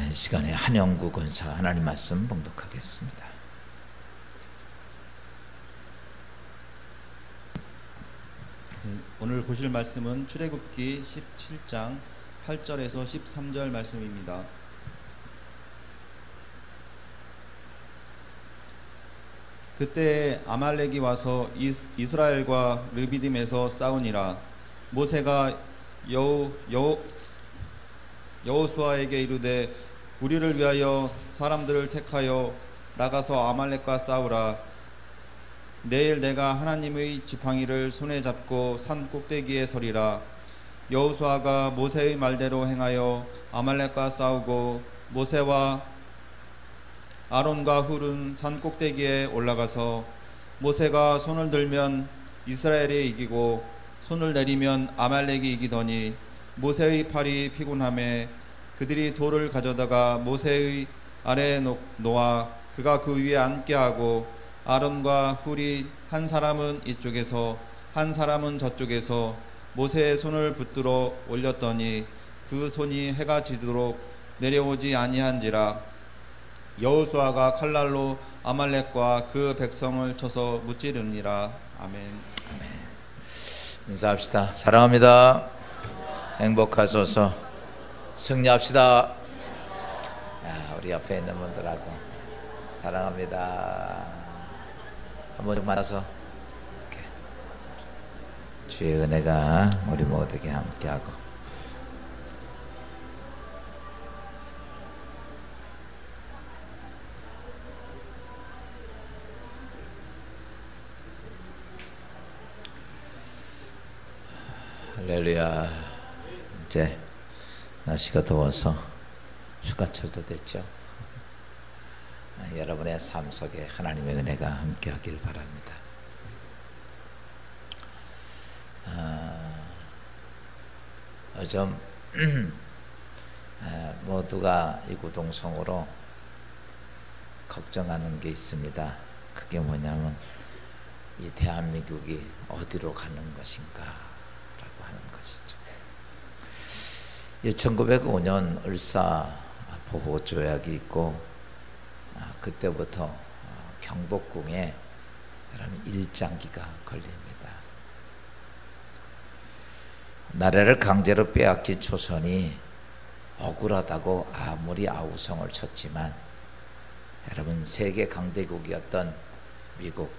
이 시간에 한영구 권사 하나님 말씀 봉독하겠습니다. 오늘 보실 말씀은 출애굽기 17장 8절에서 13절 말씀입니다. 그때 아말렉이 와서 이스라엘과 르비딤에서 싸우니라. 모세가 여호수아에게 이르되 우리를 위하여 사람들을 택하여 나가서 아말렉과 싸우라. 내일 내가 하나님의 지팡이를 손에 잡고 산 꼭대기에 서리라. 여호수아가 모세의 말대로 행하여 아말렉과 싸우고 모세와 아론과 훌은 산 꼭대기에 올라가서 모세가 손을 들면 이스라엘이 이기고 손을 내리면 아말렉이 이기더니 모세의 팔이 피곤함에 그들이 돌을 가져다가 모세의 아래에 놓아 그가 그 위에 앉게 하고 아론과 훌이 한 사람은 이쪽에서 한 사람은 저쪽에서 모세의 손을 붙들어 올렸더니 그 손이 해가 지도록 내려오지 아니한지라. 여호수아가 칼날로 아말렉과 그 백성을 쳐서 무찌르니라. 아멘. 인사합시다. 사랑합니다. 행복하소서. 승리합시다. 우리 옆에 있는 분들하고 사랑합니다. 한번 좀 만나서 이렇게 주의 은혜가 우리 모두에게 함께하고 할렐루야. 이제 날씨가 더워서 휴가철도 됐죠. 여러분의 삶 속에 하나님의 은혜가 함께하길 바랍니다. 요즘 모두가 이구동성으로 걱정하는 게 있습니다. 그게 뭐냐면 이 대한민국이 어디로 가는 것인가 라고 하는 것이죠. 1905년 을사 보호조약이 있고 그때부터 경복궁에 일장기가 걸립니다. 나라를 강제로 빼앗긴 조선이 억울하다고 아무리 아우성을 쳤지만 여러분, 세계 강대국이었던 미국,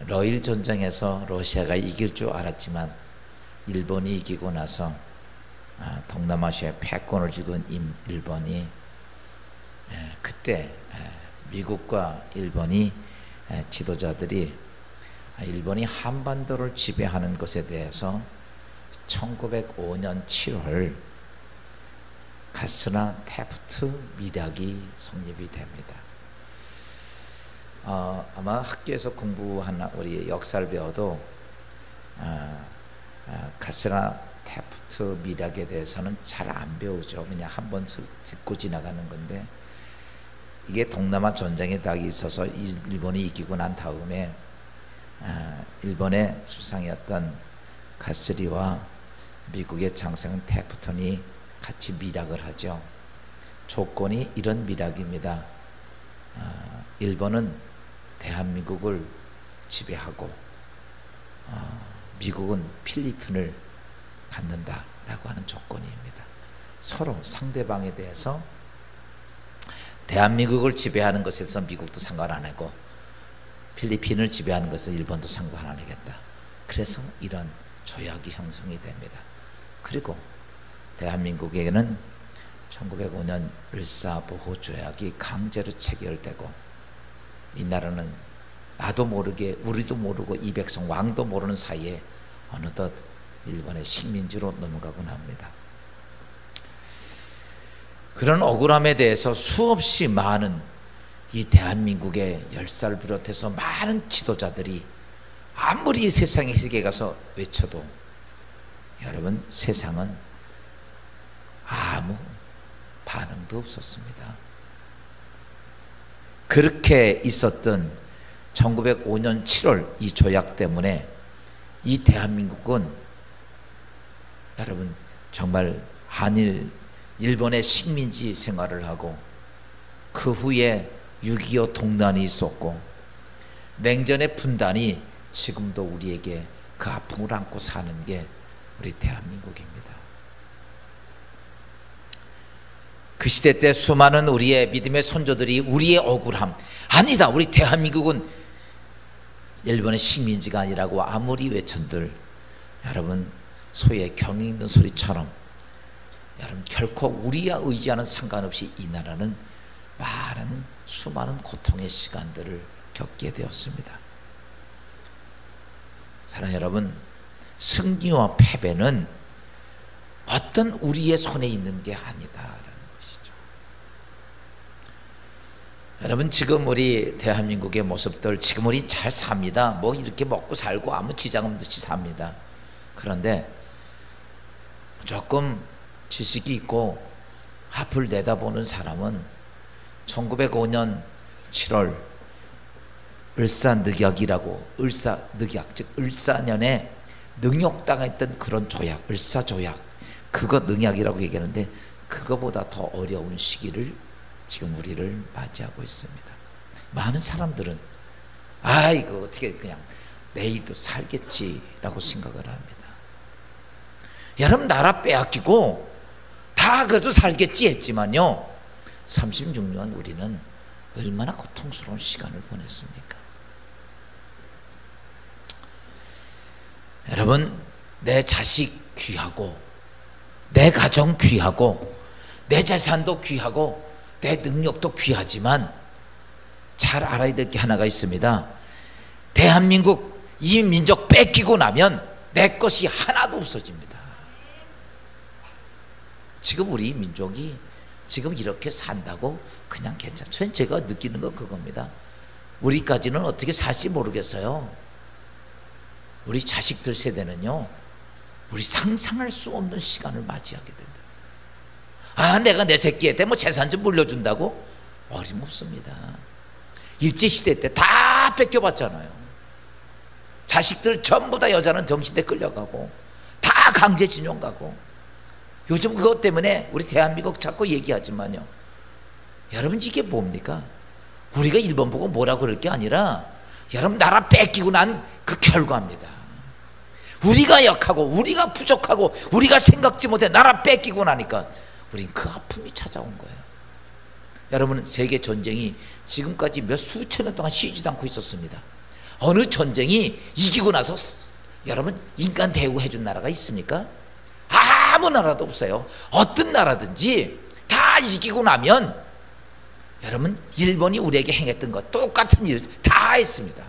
러일 전쟁에서 러시아가 이길 줄 알았지만 일본이 이기고 나서 동남아시아에 패권을 쥐고 일본이 그때 미국과 일본이 지도자들이 일본이 한반도를 지배하는 것에 대해서 1905년 7월 가스나 테프트 밀약이 성립이 됩니다. 아마 학교에서 공부한 우리 역사를 배워도 가스나 테프트 밀약에 대해서는 잘 안 배우죠. 그냥 한번 듣고 지나가는 건데, 이게 동남아 전쟁에 딱 있어서 일본이 이기고 난 다음에 일본의 수상이었던 가스리와 미국의 장성 테프턴이 같이 밀약을 하죠. 조건이 이런 밀약입니다. 일본은 대한민국을 지배하고 미국은 필리핀을 갖는다라고 하는 조건입니다. 서로 상대방에 대해서 대한민국을 지배하는 것에 대해서 미국도 상관 안 하고 필리핀을 지배하는 것에 일본도 상관 안 하겠다. 그래서 이런 조약이 형성이 됩니다. 그리고 대한민국에게는 1905년 을사보호조약이 강제로 체결되고, 이 나라는 나도 모르게 우리도 모르고 이 백성 왕도 모르는 사이에 어느덧 일본의 식민지로 넘어가곤 합니다. 그런 억울함에 대해서 수없이 많은 이 대한민국의 열사를 비롯해서 많은 지도자들이 아무리 세상의 세계에 가서 외쳐도 여러분, 세상은 아무 반응도 없었습니다. 그렇게 있었던 1905년 7월 이 조약 때문에 이 대한민국은 여러분 정말 한일 일본의 식민지 생활을 하고 그 후에 6.25 동란이 있었고 냉전의 분단이 지금도 우리에게 그 아픔을 안고 사는 게 우리 대한민국입니다. 그 시대 때 수많은 우리의 믿음의 선조들이 우리의 억울함, 아니다, 우리 대한민국은 일본의 식민지가 아니라고 아무리 외쳤들, 여러분 소의 경이 있는 소리처럼 여러분 결코 우리와 의지와는 상관없이 이 나라는 많은 수많은 고통의 시간들을 겪게 되었습니다. 사랑하는 여러분, 승리와 패배는 어떤 우리의 손에 있는 게 아니다라는 것이죠. 여러분, 지금 우리 대한민국의 모습들, 지금 우리 잘 삽니다. 뭐 이렇게 먹고 살고 아무 지장 없듯이 삽니다. 그런데 조금 지식이 있고 앞을 내다보는 사람은 1905년 7월 을사늑약이라고, 을사늑약 즉 을사년에 능욕당했던 그런 조약, 을사조약, 그거 능약이라고 얘기하는데 그거보다 더 어려운 시기를 지금 우리를 맞이하고 있습니다. 많은 사람들은 아 이거 어떻게 그냥 내일도 살겠지라고 생각을 합니다. 여러분, 나라 빼앗기고 다 그래도 살겠지 했지만요, 36년 우리는 얼마나 고통스러운 시간을 보냈습니까? 여러분, 내 자식 귀하고 내 가정 귀하고 내 재산도 귀하고 내 능력도 귀하지만 잘 알아야 될 게 하나가 있습니다. 대한민국 이 민족 뺏기고 나면 내 것이 하나도 없어집니다. 지금 우리 민족이 지금 이렇게 산다고 그냥 괜찮죠. 제가 느끼는 건 그겁니다. 우리까지는 어떻게 살지 모르겠어요. 우리 자식들 세대는요, 우리 상상할 수 없는 시간을 맞이하게 된다. 아, 내가 내 새끼한테 뭐 재산 좀 물려준다고? 어림없습니다. 일제시대 때 다 뺏겨봤잖아요. 자식들 전부 다 여자는 정시대 끌려가고 다 강제징용 가고. 요즘 그것 때문에 우리 대한민국 자꾸 얘기하지만요, 여러분 이게 뭡니까? 우리가 일본 보고 뭐라고 그럴 게 아니라 여러분 나라 뺏기고 난 그 결과입니다. 우리가 약하고 우리가 부족하고 우리가 생각지 못해 나라 뺏기고 나니까 우린 그 아픔이 찾아온 거예요. 여러분, 세계 전쟁이 지금까지 몇 수천 년 동안 쉬지도 않고 있었습니다. 어느 전쟁이 이기고 나서 여러분 인간 대우해 준 나라가 있습니까? 아무 나라도 없어요. 어떤 나라든지 다 이기고 나면 여러분 일본이 우리에게 행했던 것 똑같은 일 다 했습니다.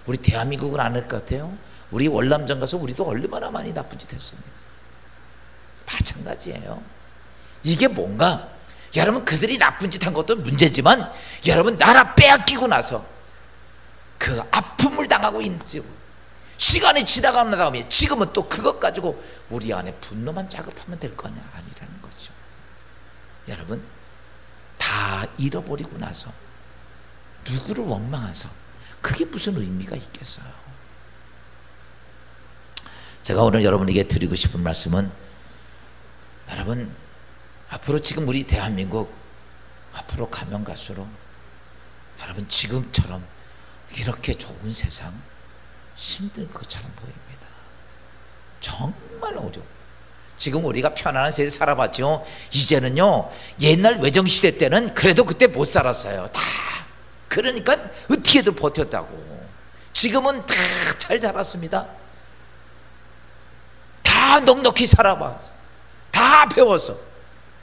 우리 대한민국은 안 할 것 같아요? 우리 월남전 가서 우리도 얼마나 많이 나쁜 짓 했습니까? 마찬가지예요. 이게 뭔가 여러분 그들이 나쁜 짓 한 것도 문제지만 여러분 나라 빼앗기고 나서 그 아픔을 당하고 있는 시간이 지나가는 다음에 지금은 또 그것 가지고 우리 안에 분노만 자극하면 될 거냐? 아니라는 거죠. 여러분, 다 잃어버리고 나서 누구를 원망해서 그게 무슨 의미가 있겠어요? 제가 오늘 여러분에게 드리고 싶은 말씀은, 여러분 앞으로 지금 우리 대한민국 앞으로 가면 갈수록 여러분 지금처럼 이렇게 좋은 세상 힘든 것처럼 보입니다. 정말 어려워. 지금 우리가 편안한 세대 살아봤죠. 이제는요, 옛날 외정시대 때는 그래도 그때 못 살았어요. 다 그러니까 어떻게든 버텼다고. 지금은 다 잘 자랐습니다. 다 넉넉히 살아봐서 다 배워서.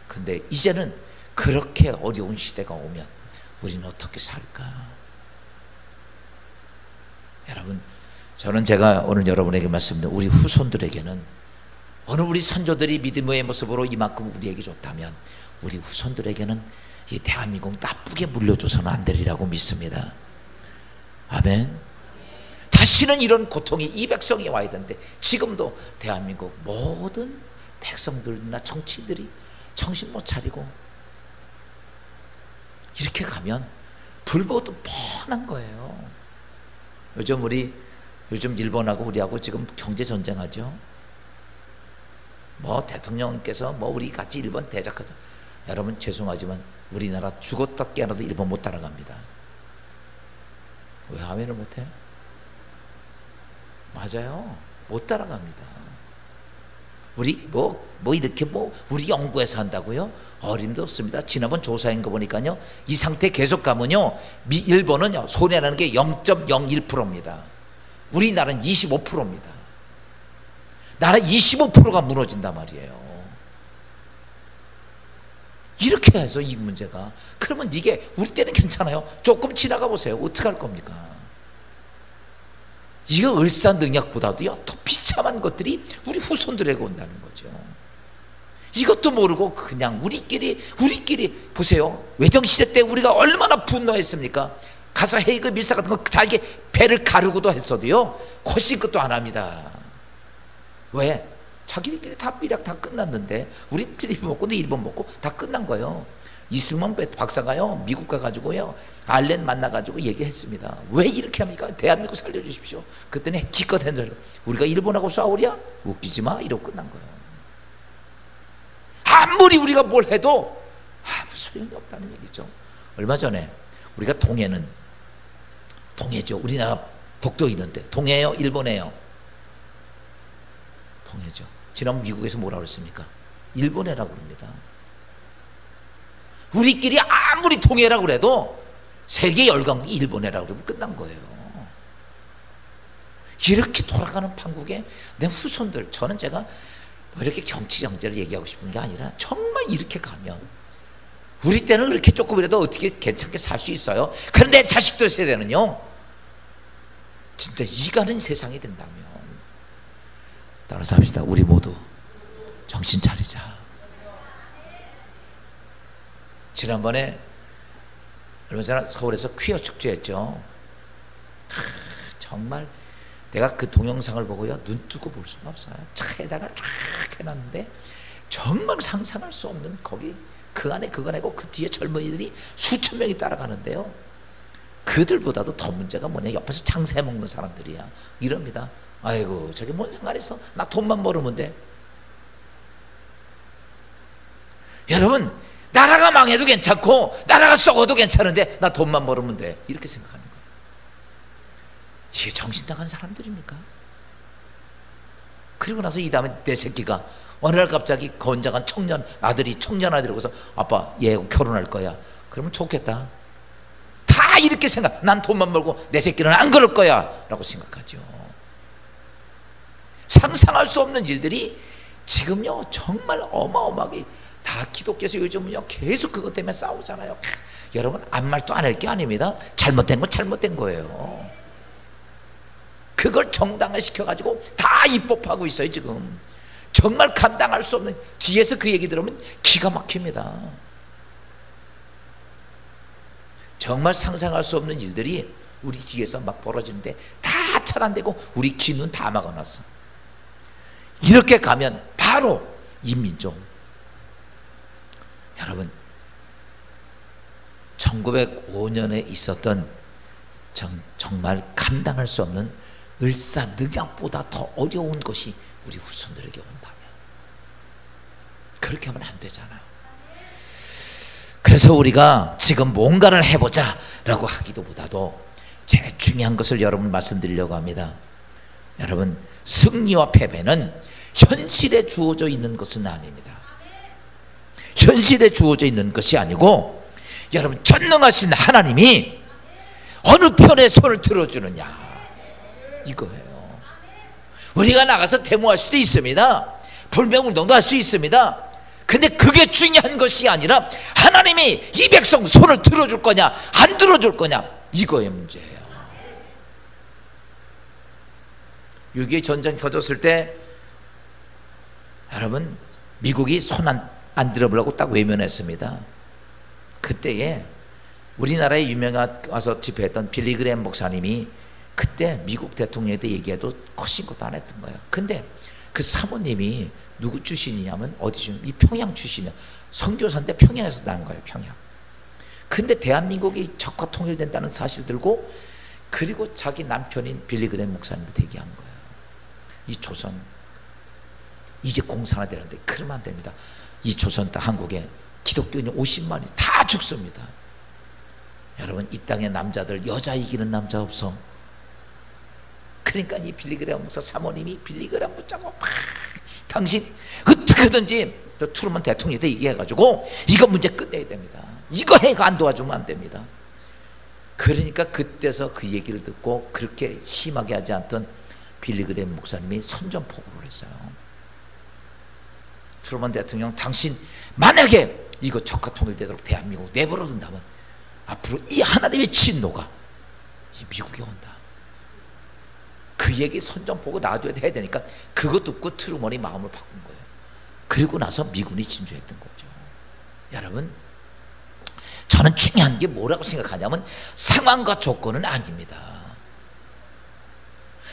근데 이제는 그렇게 어려운 시대가 오면 우리는 어떻게 살까? 여러분, 저는 제가 오늘 여러분에게 말씀드린 우리 후손들에게는, 오늘 우리 선조들이 믿음의 모습으로 이만큼 우리에게 줬다면 우리 후손들에게는 이 대한민국 나쁘게 물려줘서는 안 되리라고 믿습니다. 아멘. 다시는 이런 고통이 이 백성이 와야 되는데 지금도 대한민국 모든 백성들이나 정치인들이 정신 못 차리고 이렇게 가면 불보도 뻔한 거예요. 요즘 일본하고 우리하고 지금 경제 전쟁하죠. 뭐 대통령께서 뭐 우리 같이 일본 대적하자. 여러분 죄송하지만 우리나라 죽었다 깨어나도 일본 못 따라갑니다. 왜 하면을 못해? 맞아요. 못 따라갑니다. 우리 뭐 이렇게 우리 연구해서 한다고요? 어림도 없습니다. 지난번 조사한 거 보니까요, 이 상태 계속 가면요, 일본은요 손해라는 게 0.01%입니다. 우리나라는 25%입니다. 나라 25%가 무너진단 말이에요. 이렇게 해서 이 문제가, 그러면 이게 우리 때는 괜찮아요. 조금 지나가 보세요. 어떻게 할 겁니까? 이거 을사능력보다도요 더 비참한 것들이 우리 후손들에게 온다는 거죠. 이것도 모르고 그냥 우리끼리 보세요. 외정시대 때 우리가 얼마나 분노했습니까? 가서 헤이그 밀사 같은 거 자기 배를 가르고도 했어도요 코신 것도 안 합니다. 왜? 자기들끼리 다 비략 다 끝났는데, 우리 필리핀 먹고 일본 먹고 다 끝난 거예요. 이승만 박사가요 미국 가가지고요 알렌 만나가지고 얘기했습니다. 왜 이렇게 합니까? 대한민국 살려주십시오. 그때는 기껏 했는데 우리가 일본하고 싸우랴? 웃기지 마. 이러고 끝난 거예요. 아무리 우리가 뭘 해도 아무 소용이 없다는 얘기죠. 얼마 전에 우리가 동해죠. 우리나라 독도 있는데 동해요, 일본해요? 동해죠. 지난번 미국에서 뭐라고 그랬습니까? 일본해라고 그럽니다. 우리끼리 아무리 동해라고 그래도 세계 열강국이 일본해라고 그러면 끝난 거예요. 이렇게 돌아가는 판국에 내 후손들, 저는 제가 이렇게 정치정제를 얘기하고 싶은 게 아니라 정말 이렇게 가면 우리 때는 그렇게 조금이라도 어떻게 괜찮게 살 수 있어요. 그런데 자식들 세대는요 진짜 이가는 세상이 된다면, 따라서 합시다. 우리 모두 정신 차리자. 지난번에 얼마 전에 서울에서 퀴어 축제했죠. 정말 내가 그 동영상을 보고요 눈 뜨고 볼 수가 없어요. 차에다가 쫙 해놨는데 정말 상상할 수 없는, 거기 그 안에 그거 내고 그 뒤에 젊은이들이 수천 명이 따라가는데요, 그들보다도 더 문제가 뭐냐, 옆에서 장사 먹는 사람들이야. 이럽니다. 아이고 저게 뭔 상관 있어, 나 돈만 벌으면 돼. 여러분, 나라가 망해도 괜찮고 나라가 썩어도 괜찮은데 나 돈만 벌으면 돼, 이렇게 생각하는 거예요. 이게 정신 나간 사람들입니까? 그리고 나서 이 다음에 내 새끼가 어느 날 갑자기 건장한 청년 아들이고서 아빠 얘하고 결혼할 거야. 그러면 좋겠다. 다 이렇게 생각. 난 돈만 벌고 내 새끼는 안 그럴 거야 라고 생각하죠. 상상할 수 없는 일들이 지금요 정말 어마어마하게, 다 기독교에서 요즘은요 계속 그것 때문에 싸우잖아요. 여러분 아무 말도 안 할 게 아닙니다. 잘못된 건 잘못된 거예요. 그걸 정당화 시켜가지고 다 입법하고 있어요 지금. 정말 감당할 수 없는, 뒤에서 그 얘기 들으면 기가 막힙니다. 정말 상상할 수 없는 일들이 우리 뒤에서 막 벌어지는데 다 차단되고 우리 귀 눈 다 막아놨어. 이렇게 가면 바로 이 민족, 여러분 1905년에 있었던 정말 감당할 수 없는 을사늑약보다 더 어려운 것이 우리 후손들에게 온다면, 그렇게 하면 안 되잖아요. 그래서 우리가 지금 뭔가를 해보자 라고 하기도 보다도 제일 중요한 것을 여러분 말씀드리려고 합니다. 여러분, 승리와 패배는 현실에 주어져 있는 것은 아닙니다. 현실에 주어져 있는 것이 아니고, 여러분 전능하신 하나님이 어느 편에 손을 들어주느냐, 이거예요. 우리가 나가서 데모할 수도 있습니다. 불매운동도 할 수 있습니다. 근데 그게 중요한 것이 아니라 하나님이 이 백성 손을 들어줄 거냐 안 들어줄 거냐, 이거의 문제예요. 6.25 전쟁 펴졌을 때 여러분 미국이 손 안 들어보려고 딱 외면했습니다. 그때에 우리나라에 유명한 와서 집회했던 빌리 그레이엄 목사님이 그때 미국 대통령한테 얘기해도 거신 것도 안 했던 거예요. 근데 그 사모님이 누구 출신이냐면 어디 출신? 이 평양 출신이야. 선교사인데 평양에서 난 거예요. 평양. 근데 대한민국이 적화 통일된다는 사실 들고, 그리고 자기 남편인 빌리 그레이엄 목사님을 대기한 거예요. 이 조선. 이제 공산화 되는데 그러면 안 됩니다. 이 조선 땅 한국에 기독교인이 50만이 다 죽습니다. 여러분, 이 땅의 남자들 여자 이기는 남자 없어. 그러니까 이 빌리그레함 목사 사모님이 빌리그레함 붙잡고 막 당신 어떻게든지 트루먼 대통령한테 얘기해가지고 이거 문제 끝내야 됩니다. 이거 해가 안 도와주면 안 됩니다. 그러니까 그때서 그 얘기를 듣고 그렇게 심하게 하지 않던 빌리그레함 목사님이 선전포고를 했어요. 트루먼 대통령, 당신 만약에 이거 적화 통일되도록 대한민국 내버려 둔다면 앞으로 이 하나님의 진노가 이 미국에 온다. 그 얘기 선전포고 놔둬야 해야 되니까 그거 듣고 트루먼이 마음을 바꾼 거예요. 그리고 나서 미군이 진주했던 거죠. 여러분, 저는 중요한 게 뭐라고 생각하냐면 상황과 조건은 아닙니다.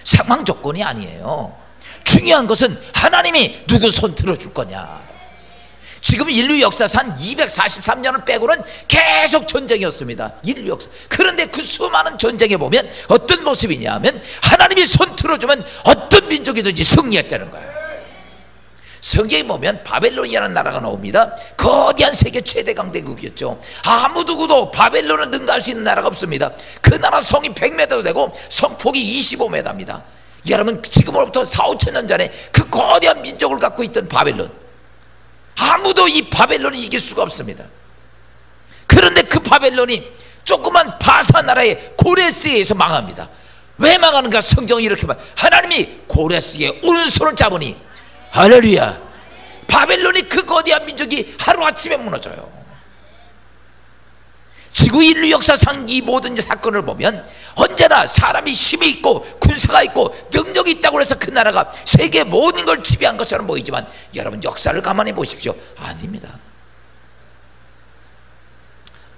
상황 조건이 아니에요. 중요한 것은 하나님이 누구 손 들어줄 거냐. 지금 인류 역사상 243년을 빼고는 계속 전쟁이었습니다. 인류 역사. 그런데 그 수많은 전쟁에 보면 어떤 모습이냐 하면 하나님이 손 들어주면 어떤 민족이든지 승리했다는 거예요. 성경에 보면 바벨론이라는 나라가 나옵니다. 거대한 세계 최대 강대국이었죠. 아무 누구도 바벨론을 능가할 수 있는 나라가 없습니다. 그 나라 성이 100m도 되고 성폭이 25m입니다. 여러분, 지금으로부터 4, 5천 년 전에 그 거대한 민족을 갖고 있던 바벨론, 아무도 이 바벨론을 이길 수가 없습니다. 그런데 그 바벨론이 조그만 바사 나라의 고레스에 의해서 망합니다. 왜 망하는가? 성경이 이렇게 말, 하나님이 고레스의 오른손을 잡으니, 할렐루야, 바벨론이 그 거대한 민족이 하루아침에 무너져요. 지구 인류 역사상 이 모든 사건을 보면 언제나 사람이 힘이 있고 군사가 있고 능력이 있다고 해서 그 나라가 세계 모든 걸 지배한 것처럼 보이지만 여러분, 역사를 가만히 보십시오. 아닙니다.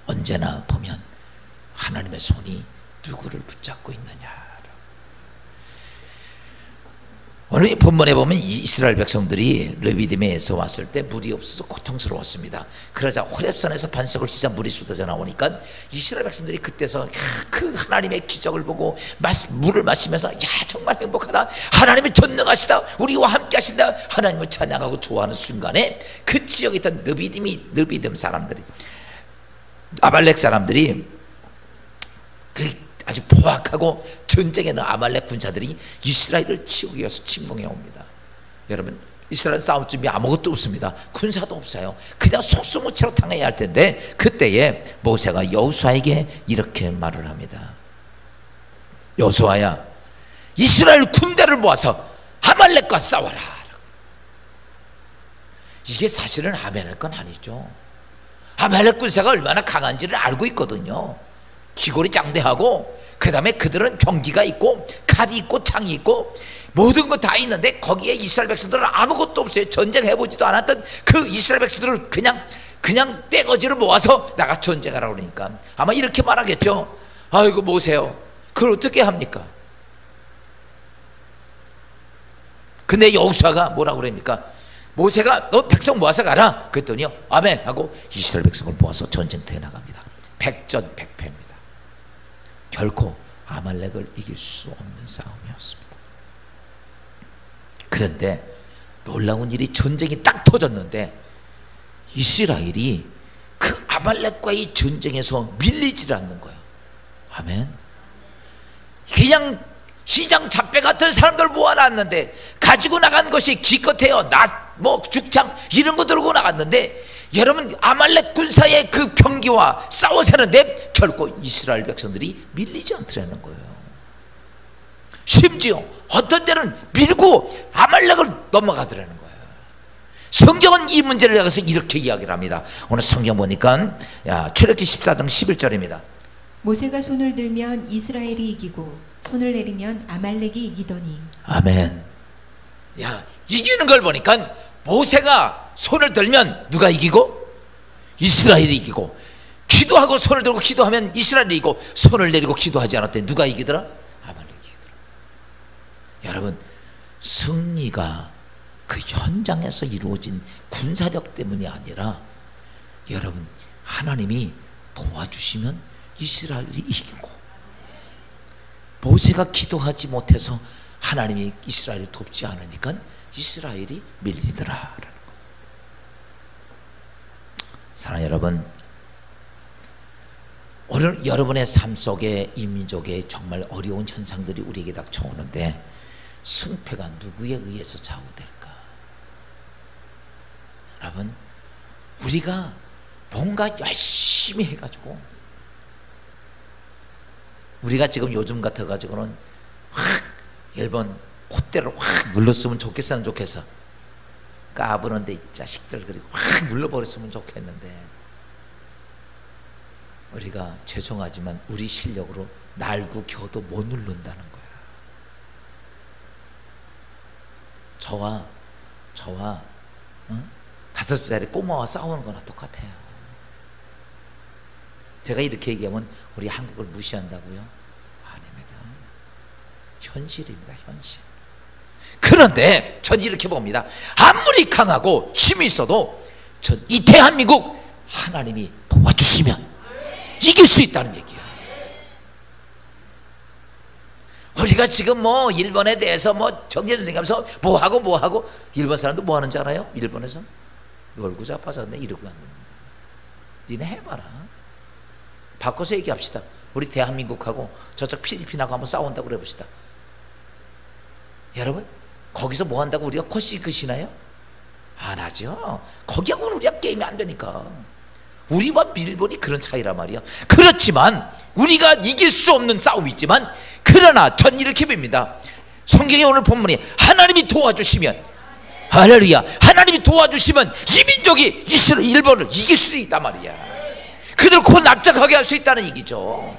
언제나 보면 하나님의 손이 누구를 붙잡고 있느냐. 오늘 이 본문에 보면 이스라엘 백성들이 르비딤에서 왔을 때 물이 없어서 고통스러웠습니다. 그러자 호렙산에서 반석을 치자 물이 쏟아져 나오니까 이스라엘 백성들이 그때서 그 하나님의 기적을 보고 물을 마시면서 야, 정말 행복하다, 하나님이 전능하시다, 우리와 함께 하신다, 하나님을 찬양하고 좋아하는 순간에 그 지역에 있던 르비딤 사람들이, 아말렉 사람들이 그 아주 포악하고 전쟁에 있는 아말렉 군사들이 이스라엘을 치우기 위해서 침공해 옵니다. 여러분, 이스라엘 싸울 준비 아무것도 없습니다. 군사도 없어요. 그냥 속수무책으로 당해야 할 텐데 그때에 모세가 여호수아에게 이렇게 말을 합니다. 여호수아야, 이스라엘 군대를 모아서 아말렉과 싸워라. 이게 사실은 아말렉 건 아니죠. 아말렉 군사가 얼마나 강한지를 알고 있거든요. 기골이 장대하고, 그 다음에 그들은 병기가 있고 칼이 있고 창이 있고 모든 거 다 있는데 거기에 이스라엘 백성들은 아무것도 없어요. 전쟁해보지도 않았던 그 이스라엘 백성들을 그냥 떼거지를 모아서 나가 전쟁하라고 그러니까 아마 이렇게 말하겠죠. 아이고 모세요, 그걸 어떻게 합니까? 근데 여호수아가 뭐라고 그럽니까? 모세가 너 백성 모아서 가라 그랬더니요, 아멘 하고 이스라엘 백성을 모아서 전쟁터에 나갑니다. 백전백패입니다. 결코 아말렉을 이길 수 없는 싸움이었습니다. 그런데 놀라운 일이, 전쟁이 딱 터졌는데 이스라엘이 그 아말렉과의 전쟁에서 밀리질 않는 거예요. 아멘. 그냥 시장 잡배 같은 사람들 모아놨는데 가지고 나간 것이 기껏해요. 죽창 이런 거 들고 나갔는데 여러분, 아말렉 군사의 그 병기와 싸워서는데 결코 이스라엘 백성들이 밀리지 않더라는 거예요. 심지어 어떤 때는 밀고 아말렉을 넘어가더라는 거예요. 성경은 이 문제를 가서 이렇게 이야기를 합니다. 오늘 성경 보니까 출애굽기 14장 11절입니다. 모세가 손을 들면 이스라엘이 이기고 손을 내리면 아말렉이 이기더니. 아멘. 야, 이기는 걸 보니까 모세가 손을 들면 누가 이기고? 이스라엘이 이기고, 기도하고 손을 들고 기도하면 이스라엘이 이기고, 손을 내리고 기도하지 않을 때 누가 이기더라? 아말렉이 이기더라. 여러분, 승리가 그 현장에서 이루어진 군사력 때문이 아니라 여러분, 하나님이 도와주시면 이스라엘이 이기고, 모세가 기도하지 못해서 하나님이 이스라엘을 돕지 않으니까 이스라엘이 밀리더라. 사랑하는 여러분, 오늘 여러분의 삶 속에 이 민족의 정말 어려운 현상들이 우리에게 닥쳐오는데 승패가 누구에 의해서 좌우될까? 여러분, 우리가 뭔가 열심히 해가지고, 우리가 지금 요즘 같아가지고는 확 1번 콧대를 확 눌렀으면 좋겠어. 까부는데 이 자식들 그리고 확 눌러버렸으면 좋겠는데, 우리가 죄송하지만 우리 실력으로 날구 겨도 못 누른다는 거야. 저와 5살짜리 꼬마와 싸우는 거나 똑같아요. 제가 이렇게 얘기하면 우리 한국을 무시한다고요? 아닙니다. 현실입니다. 현실. 그런데 전 이렇게 봅니다. 아무리 강하고 힘이 있어도 전 이 대한민국 하나님이 도와주시면 이길 수 있다는 얘기예요. 우리가 지금 뭐 일본에 대해서 뭐 정제전쟁하면서 뭐하고 일본 사람도 뭐 하는 줄 알아요? 일본에서 얼굴 자빠졌네 이러고 왔는데, 니네 해봐라. 바꿔서 얘기합시다. 우리 대한민국하고 저쪽 필리핀하고 한번 싸운다고 그래 봅시다. 여러분, 거기서 뭐 한다고 우리가 코시그시나요? 안 하죠. 거기하고는 우리가 게임이 안 되니까. 우리와 일본이 그런 차이란 말이야. 그렇지만 우리가 이길 수 없는 싸움이지만, 그러나 전 이렇게 봅니다. 성경의 오늘 본문이 하나님이 도와주시면, 할렐루야, 하나님이 도와주시면 이 민족이 일본을 이길 수 있단 말이야. 그들 곧 납작하게 할 수 있다는 얘기죠.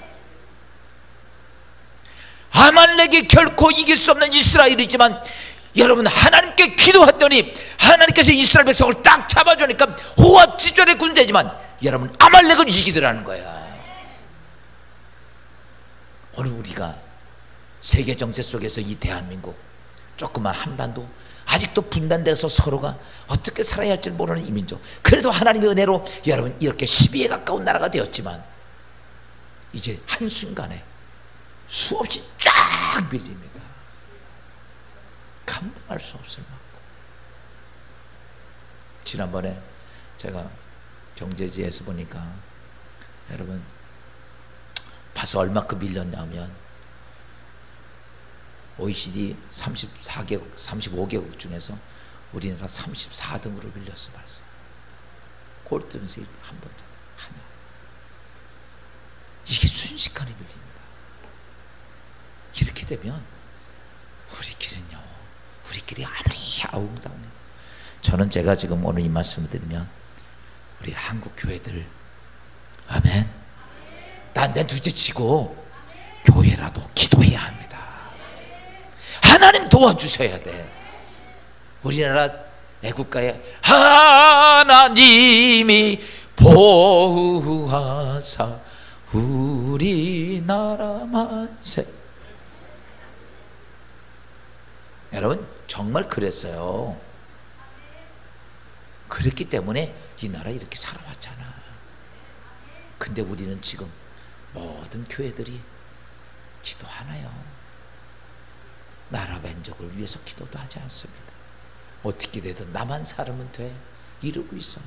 아말렉이 결코 이길 수 없는 이스라엘이지만, 여러분, 하나님께 기도했더니 하나님께서 이스라엘 백성을 딱 잡아주니까 호압지졸의 군대지만 여러분, 아말렉을 이기더라는 거야. 오늘 우리가 세계 정세 속에서 이 대한민국, 조그만 한반도, 아직도 분단돼서 서로가 어떻게 살아야 할지 모르는 이 민족, 그래도 하나님의 은혜로 여러분 이렇게 12에 가까운 나라가 되었지만, 이제 한순간에 수없이 쫙 밀립니다. 감당할 수 없을 만큼. 지난번에 제가 경제지에서 보니까, 여러분 봐서 얼마큼 밀렸냐면, OECD 34개국, 35개국 중에서 우리나라 34등으로 밀렸어. 봤어. 꼴등에서 한 번 더 하나. 이게 순식간에 밀립니다. 이렇게 되면 우리끼리 아무리 아웅다웅해도, 저는 제가 지금 오늘 이 말씀을 드리면 우리 한국 교회들, 아멘, 딴 데 둘째치고 교회라도 기도해야 합니다. 하나님 도와주셔야 돼. 우리나라 애국가에 하나님이 보호하사 우리나라 만세. 여러분, 정말 그랬어요. 그랬기 때문에 이 나라 이렇게 살아왔잖아. 근데 우리는 지금 모든 교회들이 기도하나요? 나라 민족을 위해서 기도도 하지 않습니다. 어떻게 되든 나만 살면 돼 이러고 있어.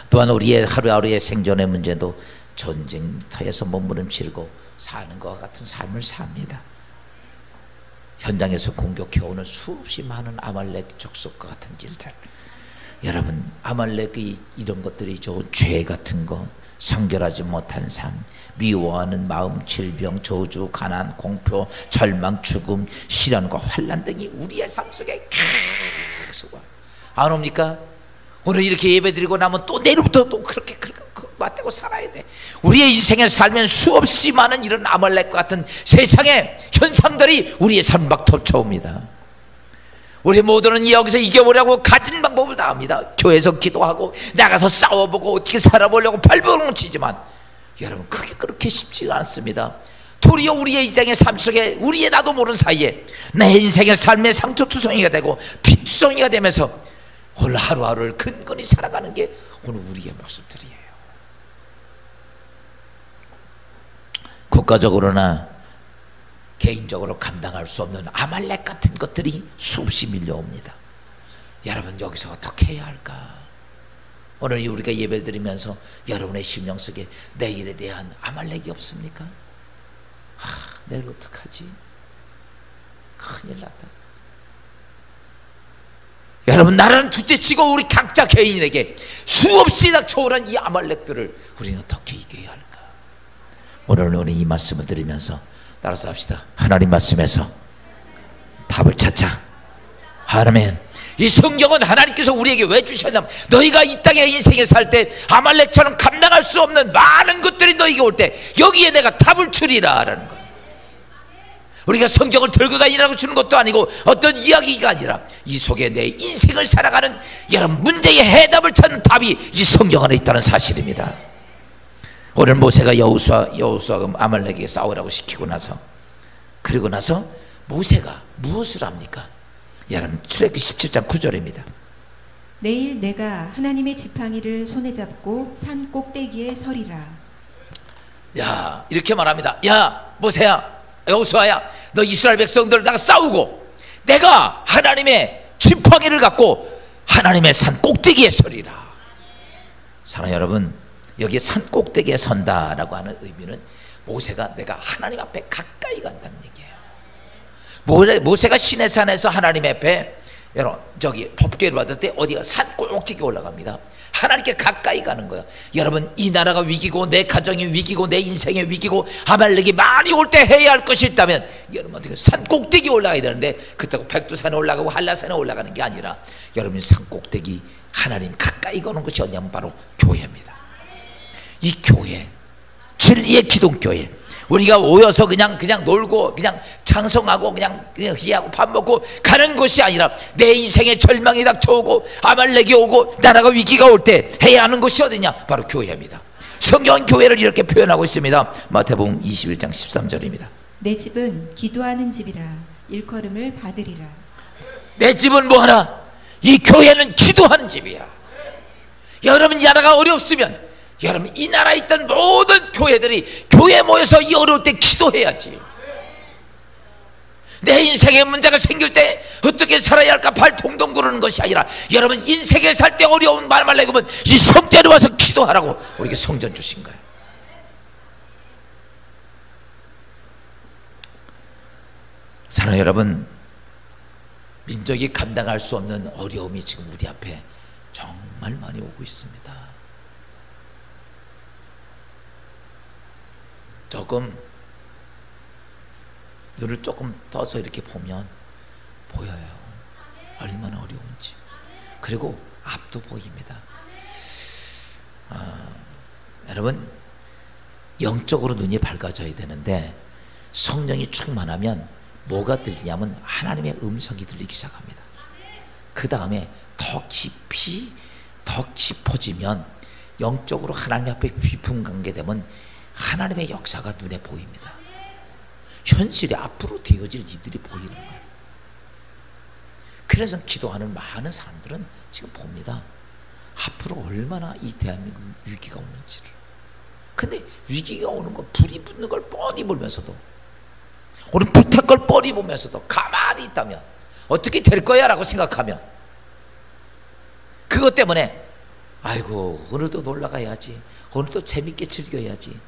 또한 우리의 하루하루의 생존의 문제도 전쟁터에서 몸부림치고 사는 것과 같은 삶을 삽니다. 현장에서 공격해오는 수없이 많은 아말렉 족속과 같은 일들, 여러분, 아말렉의 이런 것들이 죄 같은 거, 성결하지 못한 삶, 미워하는 마음, 질병, 저주, 가난, 공포, 절망, 죽음, 시련과 환난 등이 우리의 삶 속에 계속 와. 안 옵니까? 오늘 이렇게 예배드리고 나면 또 내일부터 또 그렇게 맞대고 살아야 돼. 우리의 인생을 살면 수없이 많은 이런 아말렉과 같은 세상의 현상들이 우리의 삶을 막 덮쳐옵니다. 우리 모두는 여기서 이겨보려고 가진 방법을 다 합니다. 교회에서 기도하고 나가서 싸워보고 어떻게 살아보려고 발버둥을 치지만, 여러분, 그게 그렇게 쉽지가 않습니다. 도리어 우리의 인생의 삶 속에 우리의 나도 모르는 사이에 내 인생의 삶의 상처투성이가 되고 피투성이가 되면서 오늘 하루하루를 근근히 살아가는 게 오늘 우리의 모습들이에요. 국가적으로나 개인적으로 감당할 수 없는 아말렉 같은 것들이 수없이 밀려옵니다. 여러분 여기서 어떻게 해야 할까? 오늘 우리가 예배를 드리면서 여러분의 심령 속에 내일에 대한 아말렉이 없습니까? 내일 어떡하지? 큰일 났다. 여러분 나라는 둘째치고 우리 각자 개인에게 수없이 닥쳐오는 이 아말렉들을 우리는 어떻게 이겨야 할까? 오늘 우리 이 말씀을 드리면서 따라서 합시다. 하나님 말씀에서 답을 찾자. 아멘. 이 성경은 하나님께서 우리에게 왜 주셨냐면 너희가 이 땅에 인생에 살 때 아말렉처럼 감당할 수 없는 많은 것들이 너희에게 올 때 여기에 내가 답을 주리라 라는 거예요. 우리가 성경을 들고 다니라고 주는 것도 아니고 어떤 이야기가 아니라 이 속에 내 인생을 살아가는 여러분 문제의 해답을 찾는 답이 이 성경 안에 있다는 사실입니다. 오늘 모세가 여호수아가 아말렉에게 싸우라고 시키고 나서 그리고 나서 모세가 무엇을 합니까? 여러분 출애굽기 17장 9절입니다. 내일 내가 하나님의 지팡이를 손에 잡고 산 꼭대기에 서리라. 야 이렇게 말합니다. 야 모세야 여호수아야 너 이스라엘 백성들다가 싸우고 내가 하나님의 지팡이를 갖고 하나님의 산 꼭대기에 서리라. 사랑하는 여러분 여기에 산 꼭대기에 선다라고 하는 의미는 모세가 내가 하나님 앞에 가까이 간다는 얘기예요. 모세가 시내산에서 하나님 앞에 여러분 저기 법궤를 받을 때 어디가 산 꼭대기에 올라갑니다. 하나님께 가까이 가는 거예요. 여러분 이 나라가 위기고 내 가정이 위기고 내 인생이 위기고 아말렉이 많이 올 때 해야 할 것이 있다면 여러분 어떻게 산 꼭대기에 올라가야 되는데 그렇다고 백두산에 올라가고 한라산에 올라가는 게 아니라 여러분 산 꼭대기 하나님 가까이 가는 것이 어디냐면 바로 교회입니다. 이 교회 진리의 기독교회 우리가 모여서 그냥 놀고 그냥 찬송하고 그냥 희하고 밥 먹고 가는 것이 아니라 내 인생에 절망이 닥쳐오고 아말렉이 오고 나라가 위기가 올 때 해야 하는 것이 어디냐? 바로 교회입니다. 성경은 교회를 이렇게 표현하고 있습니다. 마태복음 21장 13절입니다. 내 집은 기도하는 집이라 일컬음을 받으리라. 내 집은 뭐하나? 이 교회는 기도하는 집이야. 여러분 나라가 어렵으면 여러분 이 나라에 있던 모든 교회들이 교회에 모여서 이 어려울 때 기도해야지. 내 인생에 문제가 생길 때 어떻게 살아야 할까 발 동동 구르는 것이 아니라 여러분 인생에 살 때 어려운 말만 내고면 이 성전에 와서 기도하라고 우리에게 성전 주신 거예요. 사랑하는 여러분 민족이 감당할 수 없는 어려움이 지금 우리 앞에 정말 많이 오고 있습니다. 눈을 조금 떠서 이렇게 보면 보여요. 얼마나 어려운지. 그리고 앞도 보입니다. 여러분 영적으로 눈이 밝아져야 되는데 성령이 충만하면 뭐가 들리냐면 하나님의 음성이 들리기 시작합니다. 그 다음에 더 깊이 더 깊어지면 영적으로 하나님 앞에 깊은 관계되면 하나님의 역사가 눈에 보입니다. 현실이 앞으로 되어질 일들이 보이는 거예요. 그래서 기도하는 많은 사람들은 지금 봅니다. 앞으로 얼마나 이 대한민국 위기가 오는지를. 근데 위기가 오는 거 불이 붙는 걸 뻔히 보면서도 오늘 불탈 걸 뻔히 보면서도 가만히 있다면 어떻게 될 거야 라고 생각하면 그것 때문에 아이고 오늘도 놀러가야지 오늘도 재밌게 즐겨야지.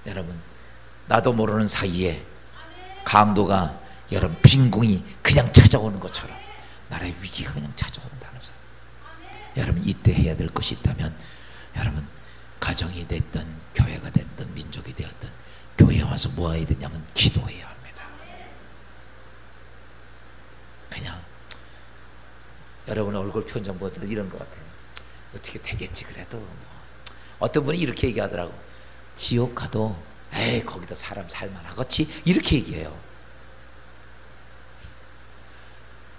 여러분 나도 모르는 사이에 강도가 여러분 빈궁이 그냥 찾아오는 것처럼 나라의 위기가 그냥 찾아온다는 사람. 여러분 이때 해야 될 것이 있다면 여러분 가정이 됐든 교회가 됐든 민족이 되었든 교회에 와서 뭐 해야 되냐면 기도해야 합니다. 그냥 여러분 얼굴 표정 보다 이런 것 같아요. 어떻게 되겠지 그래도 뭐. 어떤 분이 이렇게 얘기하더라고. 지옥 가도 에이 거기다 사람 살만하겠지 이렇게 얘기해요.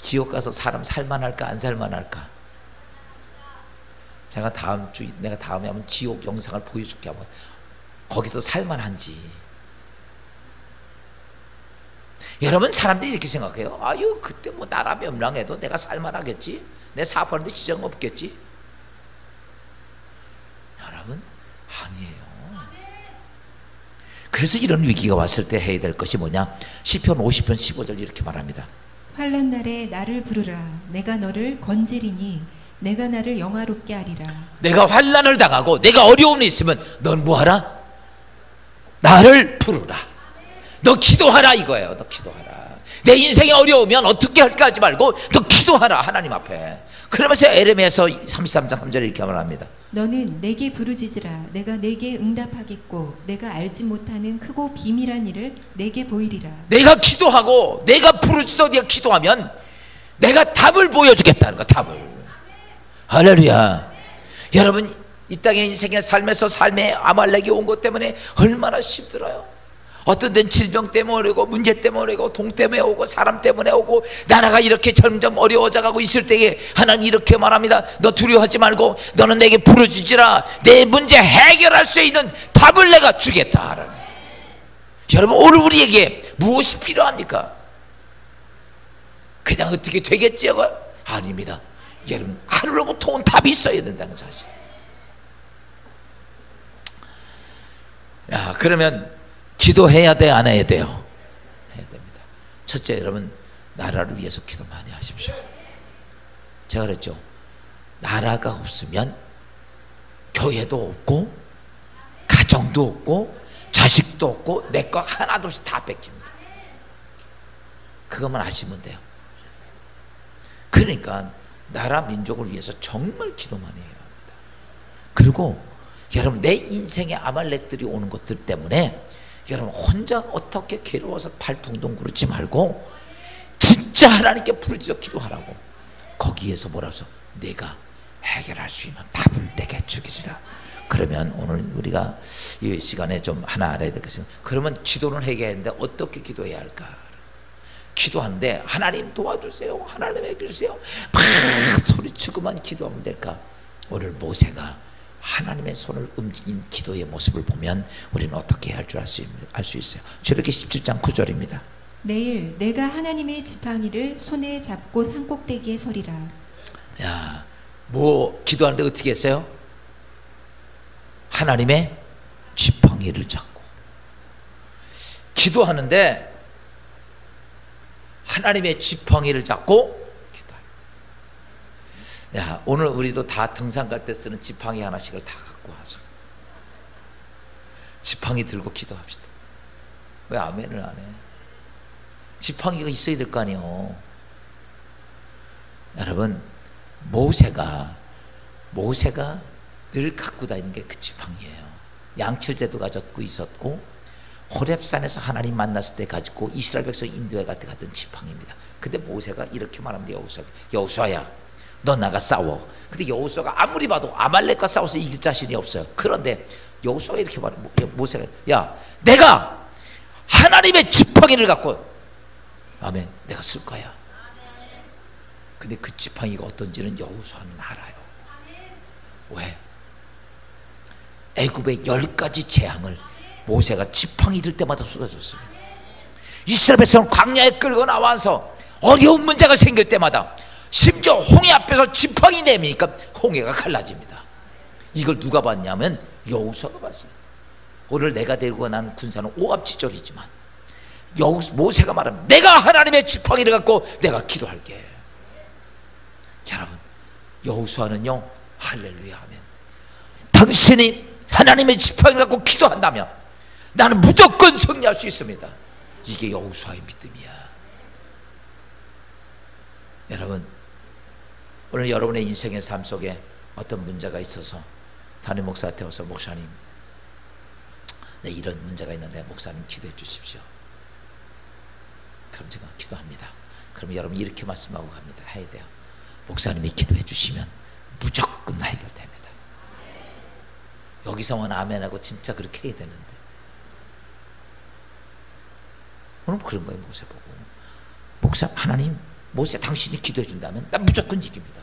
지옥 가서 사람 살만할까 안 살만할까? 제가 내가 다음에 한번 지옥 영상을 보여줄게. 한번 거기도 살만한지. 여러분 사람들이 이렇게 생각해요. 아유 그때 뭐 나라 멸망해도 내가 살만하겠지, 내 사업하는데 지장 없겠지. 여러분 아니에요. 그래서 이런 위기가 왔을 때 해야 될 것이 뭐냐? 시편 50편 15절 이렇게 말합니다. 환난 날에 나를 부르라. 내가 너를 건지리니 내가 나를 영화롭게 하리라. 내가 환난을 당하고 내가 어려움이 있으면 넌 뭐하라? 나를 부르라. 너 기도하라 이거예요. 너 기도하라. 내 인생이 어려우면 어떻게 할까 하지 말고 너 기도하라 하나님 앞에. 그러면서 에레미야서 33장 3절에 이렇게 말합니다. 너는 내게 부르짖으라. 내가 내게 응답하겠고 내가 알지 못하는 크고 비밀한 일을 내게 보이리라. 내가 기도하고 내가 부르짖어 네가 기도하면 내가 답을 보여주겠다는 거. 답을. 할렐루야. 여러분 이 땅의 인생의 삶에서 삶의 아말렉이 온 것 때문에 얼마나 힘들어요. 어떤 데는 질병 때문에 오고 문제 때문에 오고 동 때문에 오고 사람 때문에 오고 나라가 이렇게 점점 어려워져 가고 있을 때에 하나님 이렇게 말합니다. 너 두려워하지 말고 너는 내게 부르짖으라. 내 문제 해결할 수 있는 답을 내가 주겠다. 여러분 오늘 우리에게 무엇이 필요합니까? 그냥 어떻게 되겠지요? 아닙니다. 여러분 하늘로부터 온 답이 있어야 된다는 사실. 야, 그러면 기도해야 돼, 안 해야 돼요? 해야 됩니다. 첫째, 여러분 나라를 위해서 기도 많이 하십시오. 제가 그랬죠. 나라가 없으면 교회도 없고 가정도 없고 자식도 없고 내 거 하나도 없이 다 뺏깁니다. 그것만 아시면 돼요. 그러니까 나라 민족을 위해서 정말 기도 많이 해야 합니다. 그리고 여러분 내 인생에 아말렉들이 오는 것들 때문에 여러분 혼자 어떻게 괴로워서 팔통동 구르지 말고 진짜 하나님께 부르짖어 기도하라고. 거기에서 뭐라고 해서 내가 해결할 수 있는 답을 내게 주기리라. 그러면 오늘 우리가 이 시간에 좀 하나 알아야 될 것은, 그러면 기도는 해결했는데 어떻게 기도해야 할까? 기도하는데 하나님 도와주세요, 하나님 해주세요 막 소리치고만 기도하면 될까? 오늘 모세가 하나님의 손을 움직인 기도의 모습을 보면 우리는 어떻게 할 줄 알 수 있어요. 출애굽기 17장 9절입니다. 내일 내가 하나님의 지팡이를 손에 잡고 산꼭대기에 서리라. 야, 뭐 기도하는데 어떻게 했어요? 하나님의 지팡이를 잡고 기도하는데 하나님의 지팡이를 잡고 야, 오늘 우리도 다 등산 갈 때 쓰는 지팡이 하나씩을 다 갖고 와서 지팡이 들고 기도합시다. 왜 아멘을 안 해? 지팡이가 있어야 될 거 아니에요. 여러분 모세가 늘 갖고 다니는 게 그 지팡이에요. 양칠제도 가졌고 있었고 호렙산에서 하나님 만났을 때 가지고 이스라엘 백성 인도해 갈 때 갔던 지팡이입니다. 근데 모세가 이렇게 말합니다. 여호수아야 너 나가 싸워. 근데 여호수아가 아무리 봐도 아말렉과 싸워서 이길 자신이 없어요. 그런데 여호수아가 이렇게 말해. 모세가 야 내가 하나님의 지팡이를 갖고 아멘 내가 쓸 거야. 근데 그 지팡이가 어떤지는 여호수아는 알아요. 왜? 애굽의 10가지 재앙을 모세가 지팡이 들 때마다 쏟아줬습니다. 이스라엘 백성은 광야에 끌고 나와서 어려운 문제가 생길 때마다 심지어 홍해 앞에서 지팡이 내미니까 홍해가 갈라집니다. 이걸 누가 봤냐면 여호수아가 봤어요. 오늘 내가 데리고 난 군사는 오합지졸이지만 모세가 말하면 내가 하나님의 지팡이를 갖고 내가 기도할게. 여러분 여호수아는요 할렐루야 하면 당신이 하나님의 지팡이를 갖고 기도한다면 나는 무조건 승리할 수 있습니다. 이게 여호수아의 믿음이야. 여러분 오늘 여러분의 인생의 삶 속에 어떤 문제가 있어서 담임 목사한테 와서 목사님 네 이런 문제가 있는데 목사님 기도해 주십시오. 그럼 제가 기도합니다. 그럼 여러분 이렇게 말씀하고 갑니다. 해야 돼요. 목사님이 기도해 주시면 무조건 해결됩니다. 여기서만 아멘하고 진짜 그렇게 해야 되는데 오늘 그런 거예요. 모세 보고 목사 하나님 모세 당신이 기도해 준다면 난 무조건 이깁니다.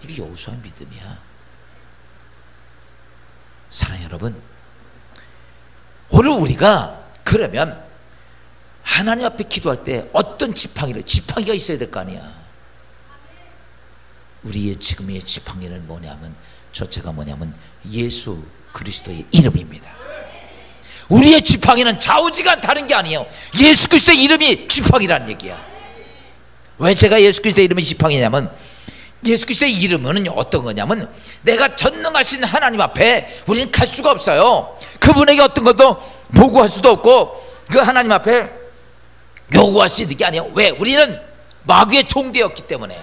이게 여호수아의 믿음이야. 사랑하는 여러분 오늘 우리가 그러면 하나님 앞에 기도할 때 어떤 지팡이가 있어야 될 거 아니야. 우리의 지금의 지팡이는 뭐냐면 예수 그리스도의 이름입니다. 우리의 지팡이는 좌우지간 다른 게 아니에요. 예수 그리스도의 이름이 지팡이라는 얘기야. 왜 제가 예수 그리스도의 이름이 지팡이냐면, 예수 그리스도의 이름은 어떤 거냐면, 내가 전능하신 하나님 앞에 우리는 갈 수가 없어요. 그분에게 어떤 것도 보고할 수도 없고 그 하나님 앞에 요구할 수 있는 게 아니에요. 왜? 우리는 마귀의 종되었기 때문에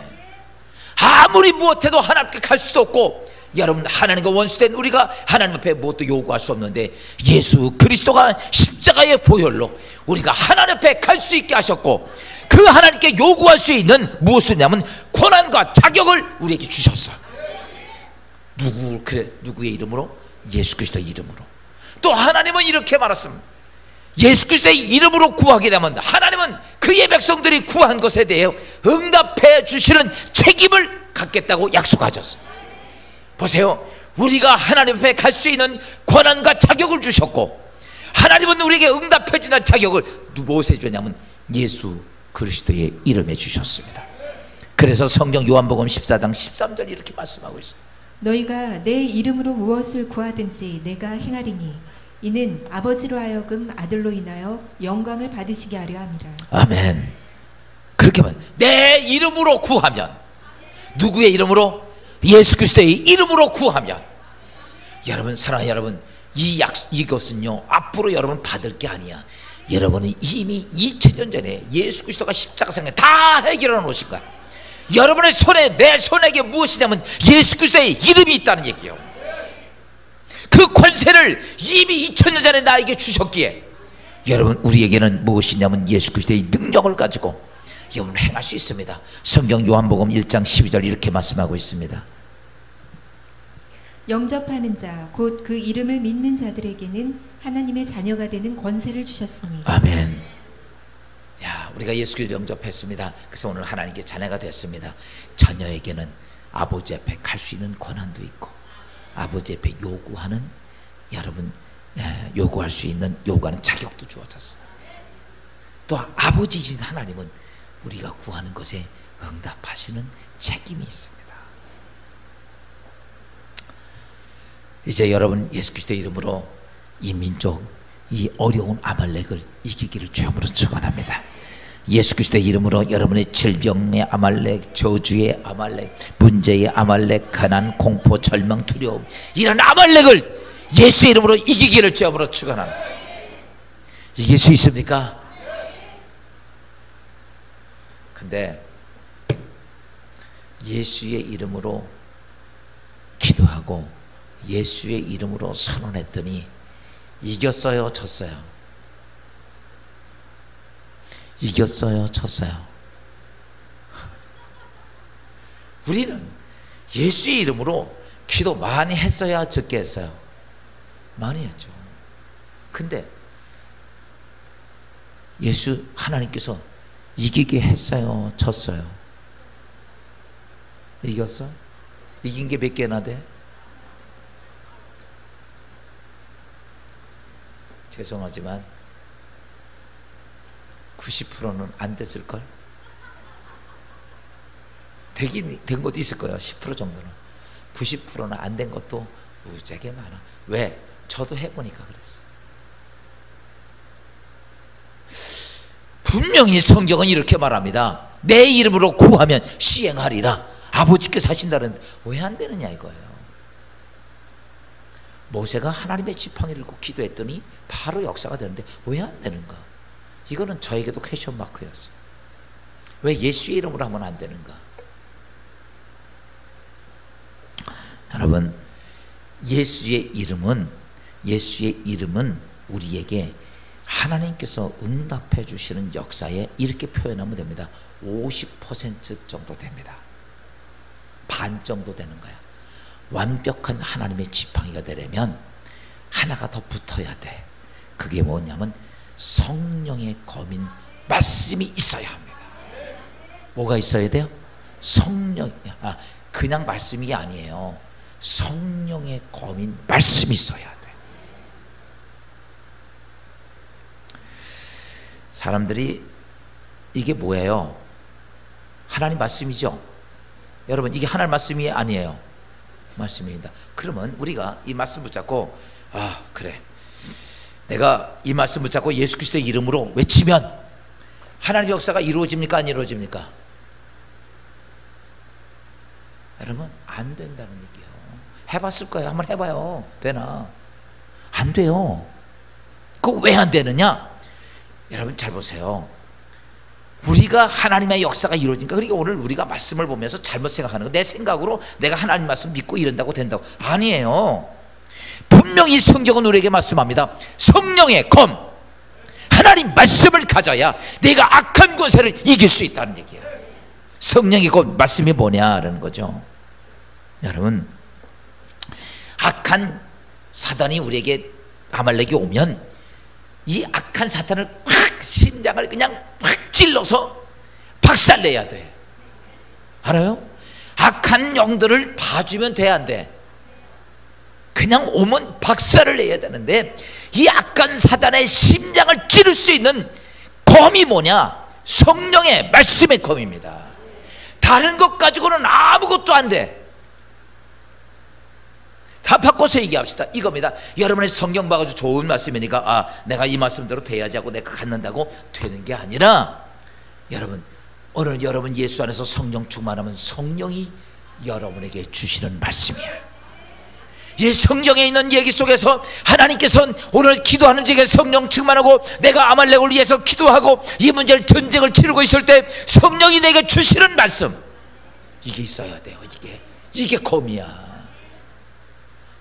아무리 무엇해도 하나님께 갈 수도 없고, 여러분, 하나님과 원수된 우리가 하나님 앞에 무엇도 요구할 수 없는데, 예수 그리스도가 십자가의 보혈로 우리가 하나님 앞에 갈 수 있게 하셨고, 그 하나님께 요구할 수 있는 무엇이냐면 권한과 자격을 우리에게 주셨어요. 누구의 이름으로? 예수 그리스도의 이름으로. 또 하나님은 이렇게 말했습니다. 예수 그리스도의 이름으로 구하게 되면 하나님은 그의 백성들이 구한 것에 대해 응답해 주시는 책임을 갖겠다고 약속하셨어요. 보세요, 우리가 하나님 앞에 갈 수 있는 권한과 자격을 주셨고, 하나님은 우리에게 응답해 주는 자격을 무엇에 주냐면 예수 그리스도의 이름에 주셨습니다. 그래서 성경 요한복음 14장 13절 이렇게 말씀하고 있어요. 너희가 내 이름으로 무엇을 구하든지 내가 행하리니 이는 아버지로 하여금 아들로 인하여 영광을 받으시게 하려 함이라. 아멘. 그렇게 하면 내 이름으로 구하면, 누구의 이름으로? 예수 그리스도의 이름으로 구하면, 여러분, 사랑하는 여러분, 이것은요 앞으로 여러분 받을 게 아니야. 여러분은 이미 2000년 전에 예수 그리스도가 십자가상에 다 해결해 놓으신 거야. 여러분의 손에, 내 손에게 무엇이냐면 예수 그리스도의 이름이 있다는 얘기예요. 그 권세를 이미 2000년 전에 나에게 주셨기에, 여러분, 우리에게는 무엇이냐면 예수 그리스도의 능력을 가지고 여러분 행할 수 있습니다. 성경 요한복음 1장 12절 이렇게 말씀하고 있습니다. 영접하는 자, 곧 그 이름을 믿는 자들에게는 하나님의 자녀가 되는 권세를 주셨으니. 아멘. 야, 우리가 예수 그리스도를 영접했습니다. 그래서 오늘 하나님께 자녀가 됐습니다. 자녀에게는 아버지 앞에 갈 수 있는 권한도 있고, 아버지 앞에 요구하는, 여러분, 요구할 수 있는, 요구하는 자격도 주어졌어요. 또 아버지이신 하나님은 우리가 구하는 것에 응답하시는 책임이 있습니다. 이제 여러분, 예수 그리스도의 이름으로 이 민족, 이 어려운 아말렉을 이기기를 주님으로 축원합니다. 예수 그리스도의 이름으로 여러분의 질병의 아말렉, 저주의 아말렉, 문제의 아말렉, 가난, 공포, 절망, 두려움, 이런 아말렉을 예수의 이름으로 이기기를 주님으로 축원합니다. 이길 수 있습니까? 근데 예수의 이름으로 기도하고 예수의 이름으로 선언했더니 이겼어요, 졌어요? 이겼어요, 졌어요? 우리는 예수의 이름으로 기도 많이 했어야 적게 했어요? 많이 했죠. 근데 예수 하나님께서 이기게 했어요, 졌어요? 이겼어? 이긴 게 몇 개나 돼? 죄송하지만 90%는 안 됐을걸? 된 것도 있을 거예요. 10% 정도는. 90%는 안 된 것도 무지하게 많아. 왜? 저도 해보니까 그랬어요. 분명히 성경은 이렇게 말합니다. 내 이름으로 구하면 시행하리라. 아버지께서 하신다는데 왜 안 되느냐 이거예요. 모세가 하나님의 지팡이를 꼭 기도했더니 바로 역사가 되는데 왜 안 되는가? 이거는 저에게도 퀘스천 마크였어요. 왜 예수의 이름으로 하면 안 되는가? 여러분, 예수의 이름은 우리에게 하나님께서 응답해 주시는 역사에 이렇게 표현하면 됩니다. 50% 정도 됩니다. 반 정도 되는 거야. 완벽한 하나님의 지팡이가 되려면 하나가 더 붙어야 돼. 그게 뭐냐면 성령의 검인 말씀이 있어야 합니다. 뭐가 있어야 돼요? 그냥 말씀이 아니에요. 성령의 검인 말씀이 있어야 돼. 사람들이 이게 뭐예요? 하나님 말씀이죠? 여러분, 이게 하나님 말씀이 아니에요. 말씀입니다. 그러면 우리가 이 말씀 붙잡고 그래, 내가 이 말씀 붙잡고 예수 그리스도의 이름으로 외치면 하나님의 역사가 이루어집니까? 안 이루어집니까? 여러분, 안 된다는 얘기예요. 해봤을 거예요. 한번 해봐요. 되나? 안 돼요. 그거 왜 안 되느냐? 여러분 잘 보세요. 우리가 하나님의 역사가 이루어지니까, 그러니까 오늘 우리가 말씀을 보면서 잘못 생각하는 거, 내 생각으로 내가 하나님 말씀 믿고 이런다고 된다고. 아니에요. 분명히 성경은 우리에게 말씀합니다. 성령의 검, 하나님 말씀을 가져야 내가 악한 권세를 이길 수 있다는 얘기예요. 성령의 검 말씀이 뭐냐라는 거죠. 여러분, 악한 사단이 우리에게, 아말렉이 오면 이 악한 사탄을 확 심장을 그냥 확 찔러서 박살내야 돼. 알아요? 악한 영들을 봐주면 돼, 안 돼? 그냥 오면 박살을 내야 되는데, 이 악한 사단의 심장을 찌를 수 있는 검이 뭐냐? 성령의 말씀의 검입니다. 다른 것 가지고는 아무것도 안 돼. 다 바꿔서 얘기합시다. 이겁니다. 여러분의 성경 봐가지고 좋은 말씀이니까, 아, 내가 이 말씀대로 돼야지 하고 내가 갖는다고 되는 게 아니라, 여러분, 오늘 여러분 예수 안에서 성령 충만하면 성령이 여러분에게 주시는 말씀이에요. 이 성경에 있는 얘기 속에서 하나님께서는 오늘 기도하는 중에 성령 충만하고, 내가 아말렉을 위해서 기도하고 이 문제를, 전쟁을 치르고 있을 때 성령이 내게 주시는 말씀, 이게 있어야 돼요. 이게 검이야.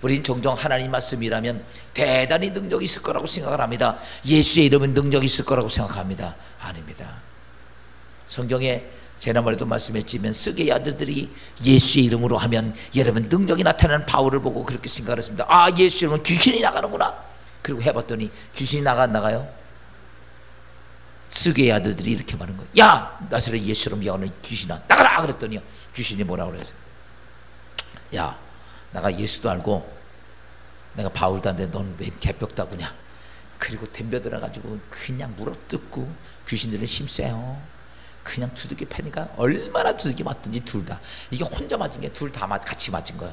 우린 종종 하나님 말씀이라면 대단히 능력이 있을 거라고 생각을 합니다. 예수의 이름은 능력이 있을 거라고 생각합니다. 아닙니다. 성경에 지난번에도 말씀했지만, 쓰게의 아들들이 예수의 이름으로 하면 여러분 능력이 나타나는 바울을 보고 그렇게 생각을 했습니다. 아, 예수 이름은 귀신이 나가는구나. 그리고 해봤더니 귀신이 나가요? 쓰게의 아들들이 이렇게 말하는 거예요. 야, 나사렛 예수 이름 여호와는 귀신아 나가라. 그랬더니 귀신이 뭐라고 그랬어요? 야, 내가 예수도 알고 내가 바울도 안데 넌 왜 개벽다구냐. 그리고 덤벼들어가지고 그냥 물어뜯고, 귀신들은 힘세요. 그냥 두들겨 패니까 얼마나 두들겨 맞든지 둘 다, 이게 혼자 맞은 게 둘 다 같이 맞은 거야.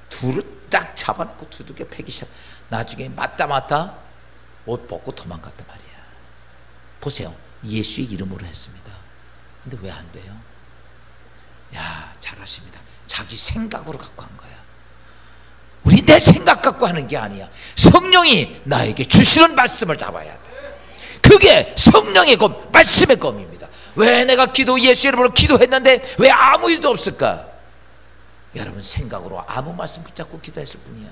둘을 딱 잡아놓고 두들겨 패기 시작. 나중에 맞다 옷 벗고 도망갔단 말이야. 보세요. 예수의 이름으로 했습니다. 근데 왜 안 돼요? 야, 잘하십니다. 자기 생각으로 갖고 한 거야. 우리 내 생각 갖고 하는 게 아니야. 성령이 나에게 주시는 말씀을 잡아야 돼. 그게 성령의 검, 말씀의 검입니다. 왜 내가 예수 이름으로 기도했는데 왜 아무 일도 없을까? 여러분 생각으로 아무 말씀 붙잡고 기도했을 뿐이야.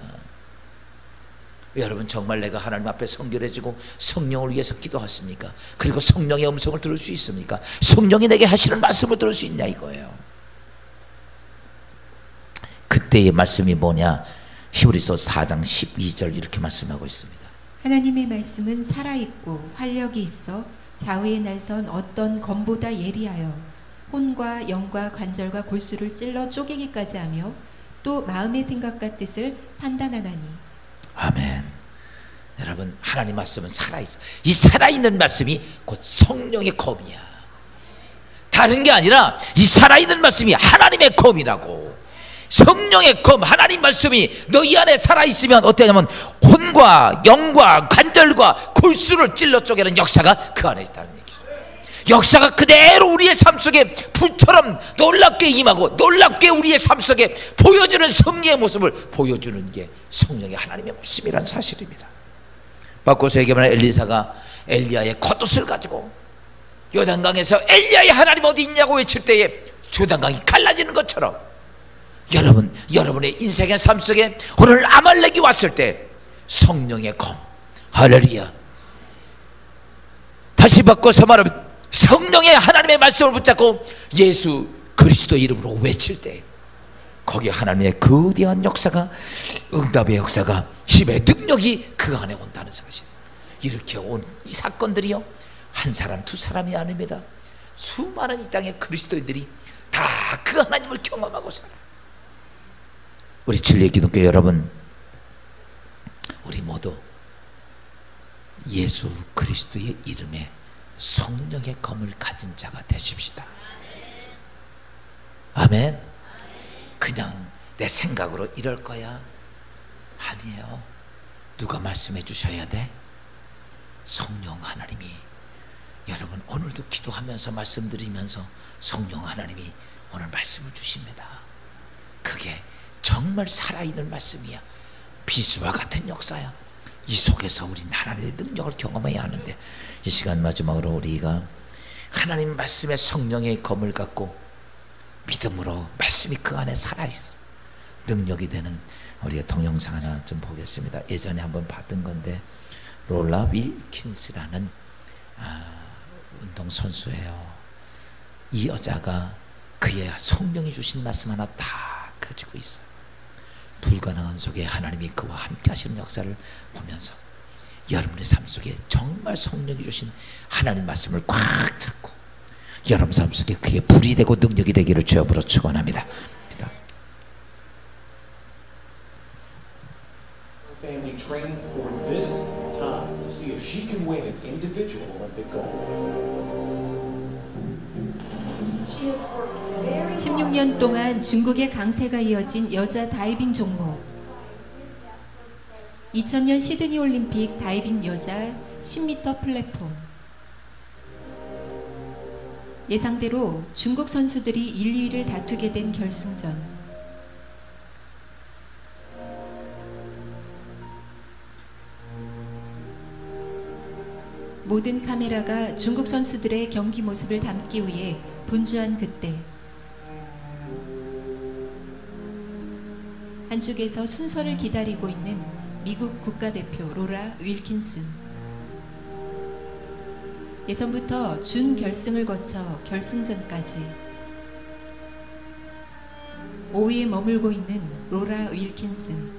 여러분 정말 내가 하나님 앞에 성결해지고 성령을 위해서 기도했습니까? 그리고 성령의 음성을 들을 수 있습니까? 성령이 내게 하시는 말씀을 들을 수 있냐 이거예요. 그때의 말씀이 뭐냐? 히브리서 4장 12절 이렇게 말씀하고 있습니다. 하나님의 말씀은 살아있고 활력이 있어 좌우에 날선 어떤 검보다 예리하여 혼과 영과 관절과 골수를 찔러 쪼개기까지 하며 또 마음의 생각과 뜻을 판단하나니. 아멘. 여러분, 하나님 말씀은 살아있어. 이 살아있는 말씀이 곧 성령의 검이야. 다른 게 아니라 이 살아있는 말씀이 하나님의 검이라고. 성령의 검, 하나님 말씀이 너희 안에 살아있으면 어떠냐면 혼과 영과 관절과 골수를 찔러 쪼개는 역사가 그 안에 있다는 얘기죠. 역사가 그대로 우리의 삶 속에 불처럼 놀랍게 임하고 놀랍게 우리의 삶 속에 보여주는 성령의 모습을 보여주는 게 성령의 하나님의 말씀이라는 사실입니다. 바꿔서 얘기하면 엘리사가 엘리야의 겉옷을 가지고 요단강에서 엘리야의 하나님 어디 있냐고 외칠 때에 요단강이 갈라지는 것처럼 여러분, 여러분의 인생의 삶 속에 오늘 아말렉이 왔을 때 성령의 검, 할렐루야. 다시 바꿔서 말하면 성령의 하나님의 말씀을 붙잡고 예수 그리스도 이름으로 외칠 때 거기에 하나님의 거대한 역사가, 응답의 역사가, 힘의 능력이 그 안에 온다는 사실. 이렇게 온 이 사건들이요, 한 사람 두 사람이 아닙니다. 수많은 이 땅의 그리스도인들이 다 그 하나님을 경험하고 살아요. 우리 진리의 기독교 여러분, 우리 모두 예수 그리스도의 이름에 성령의 검을 가진 자가 되십시다. 아멘. 그냥 내 생각으로 이럴 거야? 아니에요. 누가 말씀해 주셔야 돼? 성령 하나님이 여러분 오늘도 기도하면서 말씀드리면서 성령 하나님이 오늘 말씀을 주십니다. 그게 정말 살아있는 말씀이야. 비수와 같은 역사야. 이 속에서 우리는 하나님의 능력을 경험해야 하는데, 이 시간 마지막으로 우리가 하나님 말씀의 성령의 검을 갖고 믿음으로 말씀이 그 안에 살아있어 능력이 되는 우리가 동영상 하나 좀 보겠습니다. 예전에 한번 봤던 건데, 롤라 윌킨스라는 운동선수예요. 이 여자가 그의 성령이 주신 말씀 하나 다 가지고 있어요. 불가능한 속에 하나님이 그와 함께 하시는 역사를 보면서 여러분의 삶 속에 정말 성령이 주신 하나님 말씀을 꽉 잡고 여러분 삶 속에 그게 불이 되고 능력이 되기를 주여부로 축원합니다. Family training for this time to see if she can win an individual Olympic gold. 16년 동안 중국의 강세가 이어진 여자 다이빙 종목. 2000년 시드니 올림픽 다이빙 여자 10m 플랫폼. 예상대로 중국 선수들이 1, 2위를 다투게 된 결승전. 모든 카메라가 중국 선수들의 경기 모습을 담기 위해 분주한 그때, 한쪽에서 순서를 기다리고 있는 미국 국가대표 로라 윌킨슨. 예선부터 준결승을 거쳐 결승전까지 5위에 머물고 있는 로라 윌킨슨.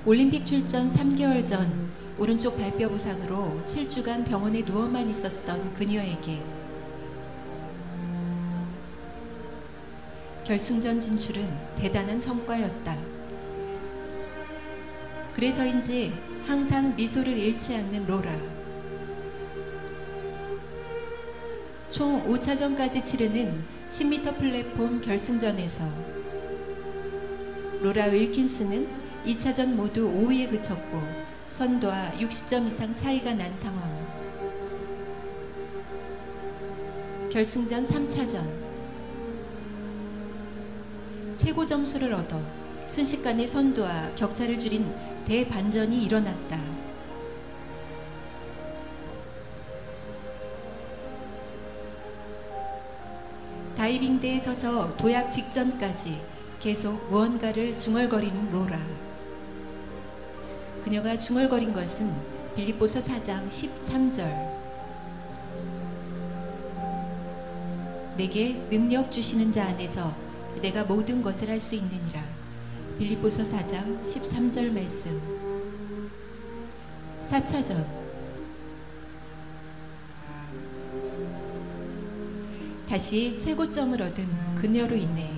올림픽 출전 3개월 전 오른쪽 발뼈 부상으로 7주간 병원에 누워만 있었던 그녀에게 결승전 진출은 대단한 성과였다. 그래서인지 항상 미소를 잃지 않는 로라. 총 5차전까지 치르는 10m 플랫폼 결승전에서 로라 윌킨스는 2차전 모두 5위에 그쳤고 선두와 60점 이상 차이가 난 상황. 결승전 3차전. 최고 점수를 얻어 순식간에 선두와 격차를 줄인 대반전이 일어났다. 다이빙대에 서서 도약 직전까지 계속 무언가를 중얼거리는 로라. 그녀가 중얼거린 것은 빌립보서 4장 13절. 내게 능력 주시는 자 안에서 내가 모든 것을 할 수 있느니라. 빌립보서 4장 13절 말씀. 4차전. 다시 최고점을 얻은 그녀로 인해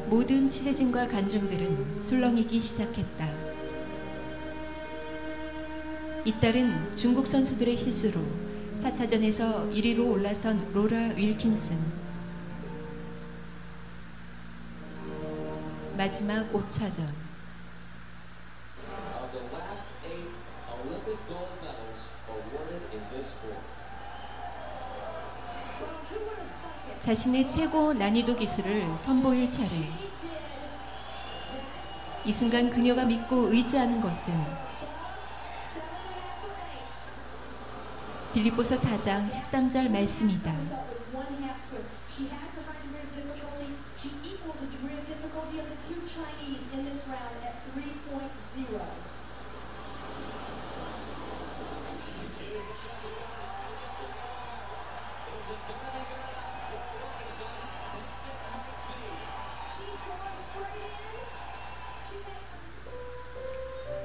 모든 취재진과 관중들은 술렁이기 시작했다. 잇따른 중국 선수들의 실수로 4차전에서 1위로 올라선 로라 윌킨슨. 마지막 5차전. 자신의 최고 난이도 기술을 선보일 차례. 이 순간 그녀가 믿고 의지하는 것은 빌립보서 4장 13절 말씀이다.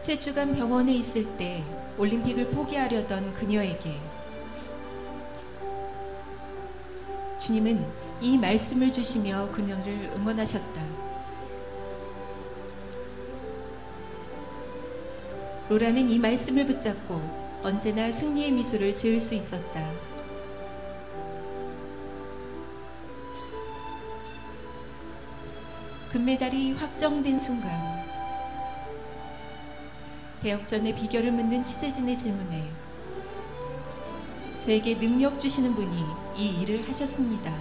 칠주간 병원에 있을 때 올림픽을 포기하려던 그녀에게 주님은 이 말씀을 주시며 그녀를 응원하셨다. 로라는 이 말씀을 붙잡고 언제나 승리의 미소를 지을 수 있었다. 금메달이 확정된 순간 대역전의 비결을 묻는 취재진의 질문에 저에게 능력 주시는 분이 이 일을 하셨습니다.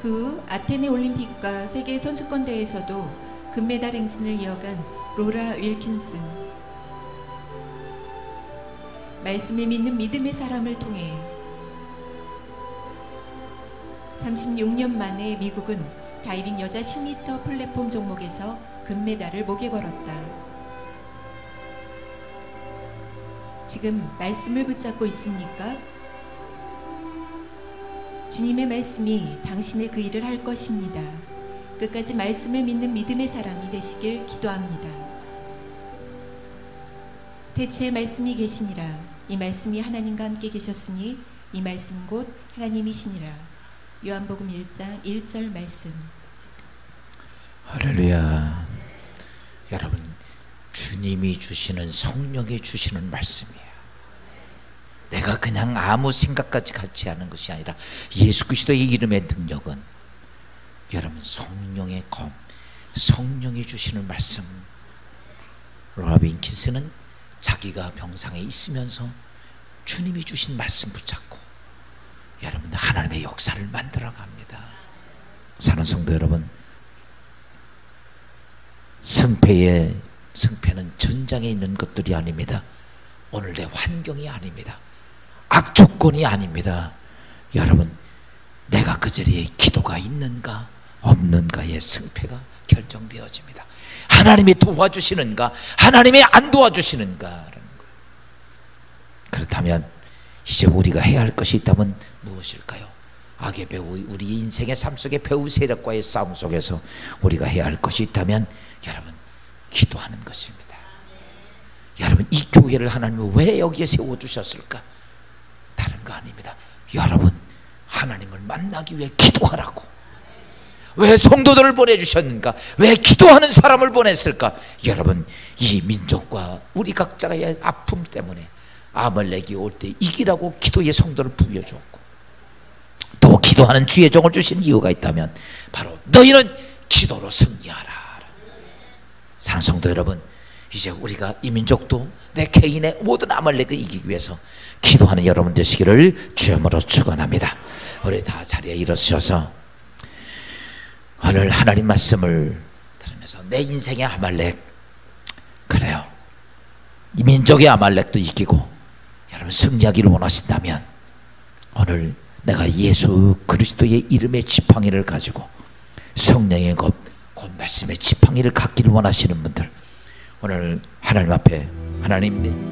그 후 아테네 올림픽과 세계 선수권 대회에서도 금메달 행진을 이어간 로라 윌킨슨. 말씀을 믿는 믿음의 사람을 통해 36년 만에 미국은 다이빙 여자 10m 플랫폼 종목에서 금메달을 목에 걸었다. 지금 말씀을 붙잡고 있습니까? 주님의 말씀이 당신의 그 일을 할 것입니다. 끝까지 말씀을 믿는 믿음의 사람이 되시길 기도합니다. 태초에 말씀이 계시니라. 이 말씀이 하나님과 함께 계셨으니 이 말씀 곧 하나님이시니라. 요한복음 1장 1절 말씀. 할렐루야. 여러분, 주님이 주시는, 성령이 주시는 말씀이에요. 내가 그냥 아무 생각까지 같이 하는 것이 아니라 예수 그리스도의 이름의 능력은 여러분 성령의 검, 성령이 주시는 말씀. 로라 윌킨슨은 자기가 병상에 있으면서 주님이 주신 말씀 붙잡고 여러분 하나님의 역사를 만들어 갑니다. 사랑하는 성도 여러분, 승패는 전장에 있는 것들이 아닙니다. 오늘 내 환경이 아닙니다. 악조건이 아닙니다. 여러분, 내가 그 자리에 기도가 있는가 없는가의 승패가 결정되어집니다. 하나님이 도와주시는가, 하나님이 안 도와주시는가라는 거예요. 그렇다면 이제 우리가 해야 할 것이 있다면 무엇일까요? 악의 배후, 우리 인생의 삶 속의 배후 세력과의 싸움 속에서 우리가 해야 할 것이 있다면 여러분, 기도하는 것입니다. 여러분, 이 교회를 하나님은 왜 여기에 세워주셨을까? 다른 거 아닙니다. 여러분, 하나님을 만나기 위해 기도하라고. 왜 성도들을 보내주셨는가? 왜 기도하는 사람을 보냈을까? 여러분, 이 민족과 우리 각자의 아픔 때문에 아말렉이 올 때 이기라고 기도의 성도를 부여주었고, 또 기도하는 주의 종을 주신 이유가 있다면 바로 너희는 기도로 승리하라. 사랑하는 성도 여러분, 이제 우리가 이 민족도 내 개인의 모든 아말렉을 이기기 위해서 기도하는 여러분 되시기를 주여으로 축원합니다. 우리 다 자리에 일어서셔서 오늘 하나님 말씀을 들으면서 내 인생의 아말렉, 그래요, 이 민족의 아말렉도 이기고 여러분 승리하기를 원하신다면 오늘 내가 예수 그리스도의 이름의 지팡이를 가지고 성령의 곧 말씀의 지팡이를 갖기를 원하시는 분들, 오늘 하나님 앞에 하나님